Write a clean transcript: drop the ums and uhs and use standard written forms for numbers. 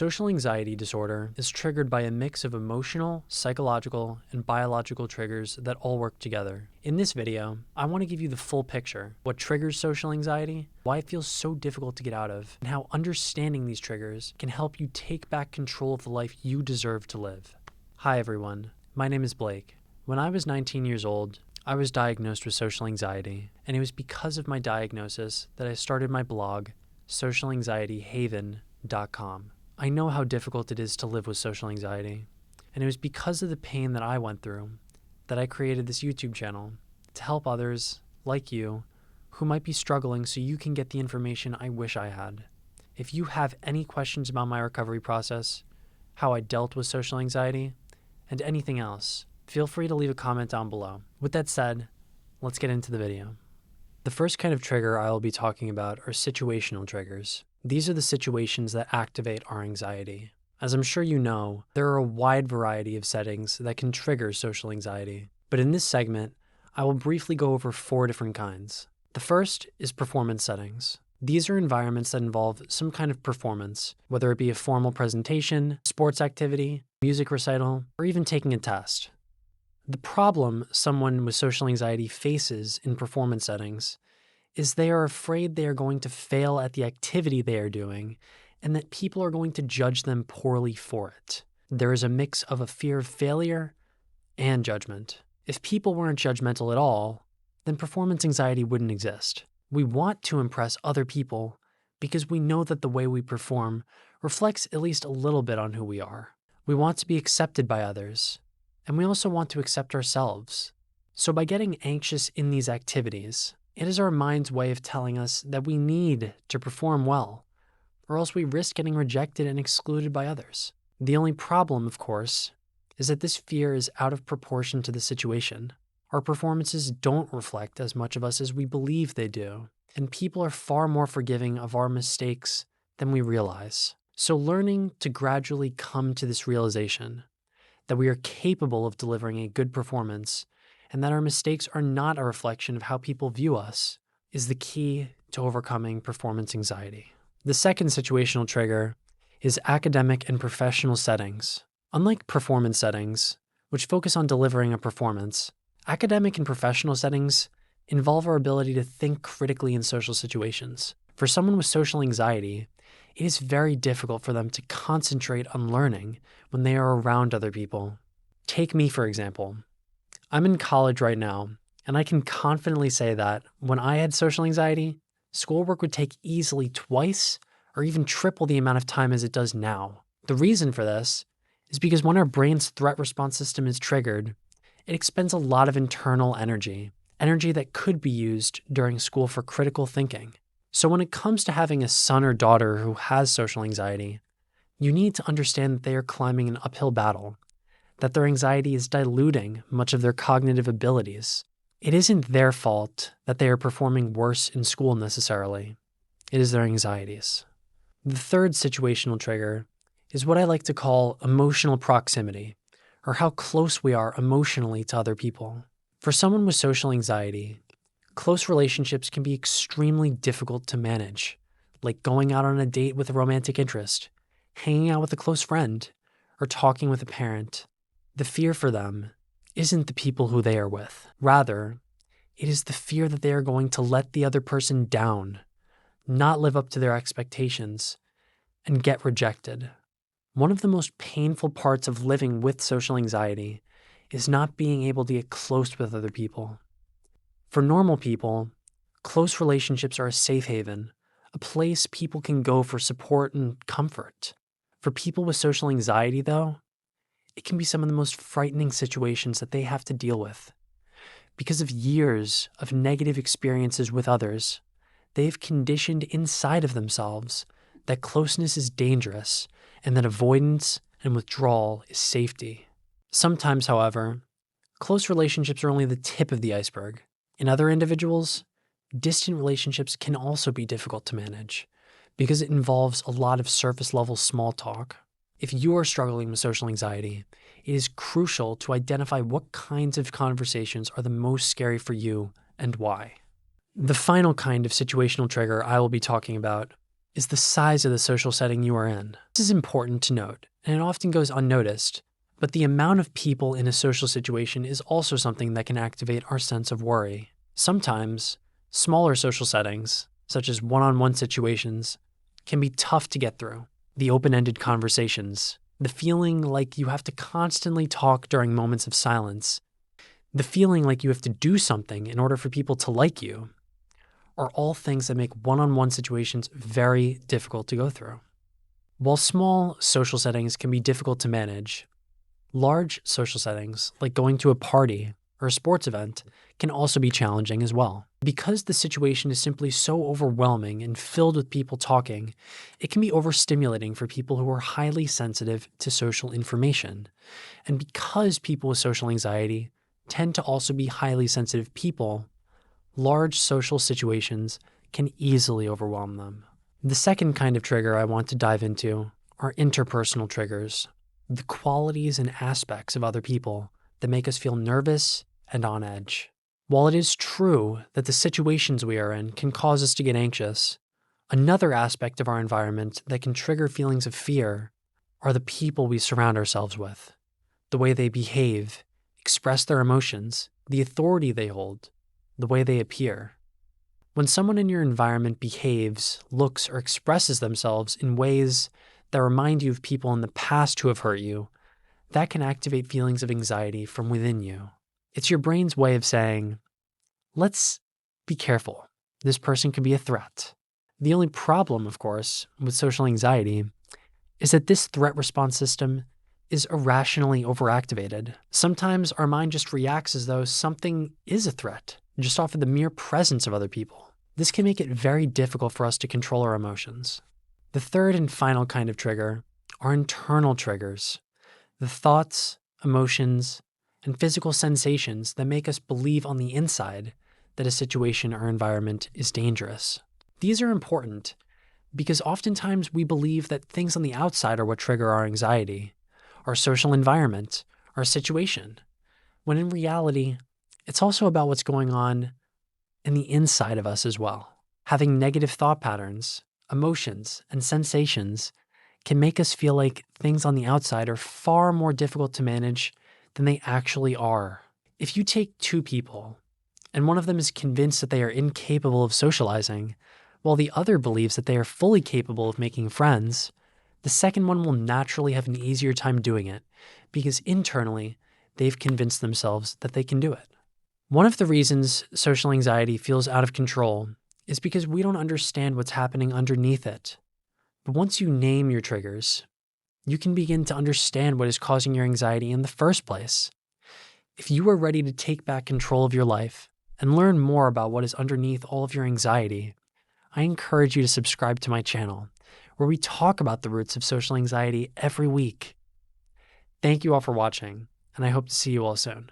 Social anxiety disorder is triggered by a mix of emotional, psychological, and biological triggers that all work together. In this video, I want to give you the full picture: what triggers social anxiety, why it feels so difficult to get out of, and how understanding these triggers can help you take back control of the life you deserve to live. Hi everyone, my name is Blake. When I was 19 years old, I was diagnosed with social anxiety, and it was because of my diagnosis that I started my blog, socialanxietyhaven.com. I know how difficult it is to live with social anxiety, and it was because of the pain that I went through that I created this YouTube channel to help others, like you, who might be struggling so you can get the information I wish I had. If you have any questions about my recovery process, how I dealt with social anxiety, and anything else, feel free to leave a comment down below. With that said, let's get into the video. The first kind of trigger I will be talking about are situational triggers. These are the situations that activate our anxiety. As I'm sure you know, there are a wide variety of settings that can trigger social anxiety. But in this segment, I will briefly go over 4 different kinds. The first is performance settings. These are environments that involve some kind of performance, whether it be a formal presentation, sports activity, music recital, or even taking a test. The problem someone with social anxiety faces in performance settings is they are afraid they are going to fail at the activity they are doing and that people are going to judge them poorly for it. There is a mix of a fear of failure and judgment. If people weren't judgmental at all, then performance anxiety wouldn't exist. We want to impress other people because we know that the way we perform reflects at least a little bit on who we are. We want to be accepted by others, and we also want to accept ourselves. So by getting anxious in these activities, it is our mind's way of telling us that we need to perform well, or else we risk getting rejected and excluded by others. The only problem, of course, is that this fear is out of proportion to the situation. Our performances don't reflect as much of us as we believe they do, and people are far more forgiving of our mistakes than we realize. So learning to gradually come to this realization that we are capable of delivering a good performance and that our mistakes are not a reflection of how people view us is the key to overcoming performance anxiety. The second situational trigger is academic and professional settings. Unlike performance settings, which focus on delivering a performance, academic and professional settings involve our ability to think critically in social situations. For someone with social anxiety, it is very difficult for them to concentrate on learning when they are around other people. Take me, for example. I'm in college right now, and I can confidently say that when I had social anxiety, schoolwork would take easily twice or even triple the amount of time as it does now. The reason for this is because when our brain's threat response system is triggered, it expends a lot of internal energy that could be used during school for critical thinking. So when it comes to having a son or daughter who has social anxiety, you need to understand that they are climbing an uphill battle, that their anxiety is diluting much of their cognitive abilities. It isn't their fault that they are performing worse in school necessarily. It is their anxieties. The third situational trigger is what I like to call emotional proximity, or how close we are emotionally to other people. For someone with social anxiety, close relationships can be extremely difficult to manage, like going out on a date with a romantic interest, hanging out with a close friend, or talking with a parent. The fear for them isn't the people who they are with. Rather, it is the fear that they are going to let the other person down, not live up to their expectations, and get rejected. One of the most painful parts of living with social anxiety is not being able to get close with other people. For normal people, close relationships are a safe haven, a place people can go for support and comfort. For people with social anxiety, though, it can be some of the most frightening situations that they have to deal with. Because of years of negative experiences with others, they've conditioned inside of themselves that closeness is dangerous and that avoidance and withdrawal is safety. Sometimes, however, close relationships are only the tip of the iceberg. In other individuals, distant relationships can also be difficult to manage because it involves a lot of surface-level small talk. If you are struggling with social anxiety, it is crucial to identify what kinds of conversations are the most scary for you and why. The final kind of situational trigger I will be talking about is the size of the social setting you are in. This is important to note, and it often goes unnoticed, but the amount of people in a social situation is also something that can activate our sense of worry. Sometimes, smaller social settings, such as one-on-one situations, can be tough to get through. The open-ended conversations, the feeling like you have to constantly talk during moments of silence, the feeling like you have to do something in order for people to like you, are all things that make one-on-one situations very difficult to go through. While small social settings can be difficult to manage, large social settings, like going to a party or a sports event, can also be challenging as well. Because the situation is simply so overwhelming and filled with people talking, it can be overstimulating for people who are highly sensitive to social information. And because people with social anxiety tend to also be highly sensitive people, large social situations can easily overwhelm them. The second kind of trigger I want to dive into are interpersonal triggers, the qualities and aspects of other people that make us feel nervous and on edge. While it is true that the situations we are in can cause us to get anxious, another aspect of our environment that can trigger feelings of fear are the people we surround ourselves with, the way they behave, express their emotions, the authority they hold, the way they appear. When someone in your environment behaves, looks, or expresses themselves in ways that remind you of people in the past who have hurt you, that can activate feelings of anxiety from within you. It's your brain's way of saying, let's be careful. This person could be a threat. The only problem, of course, with social anxiety is that this threat response system is irrationally overactivated. Sometimes our mind just reacts as though something is a threat, just off of the mere presence of other people. This can make it very difficult for us to control our emotions. The third and final kind of trigger are internal triggers, the thoughts, emotions, and physical sensations that make us believe on the inside that a situation or environment is dangerous. These are important because oftentimes we believe that things on the outside are what trigger our anxiety, our social environment, our situation, when in reality, it's also about what's going on in the inside of us as well. Having negative thought patterns, emotions, and sensations can make us feel like things on the outside are far more difficult to manage than they actually are. If you take two people, and one of them is convinced that they are incapable of socializing, while the other believes that they are fully capable of making friends, the second one will naturally have an easier time doing it because internally, they've convinced themselves that they can do it. One of the reasons social anxiety feels out of control is because we don't understand what's happening underneath it. But once you name your triggers, you can begin to understand what is causing your anxiety in the first place. If you are ready to take back control of your life and learn more about what is underneath all of your anxiety, I encourage you to subscribe to my channel, where we talk about the roots of social anxiety every week. Thank you all for watching, and I hope to see you all soon.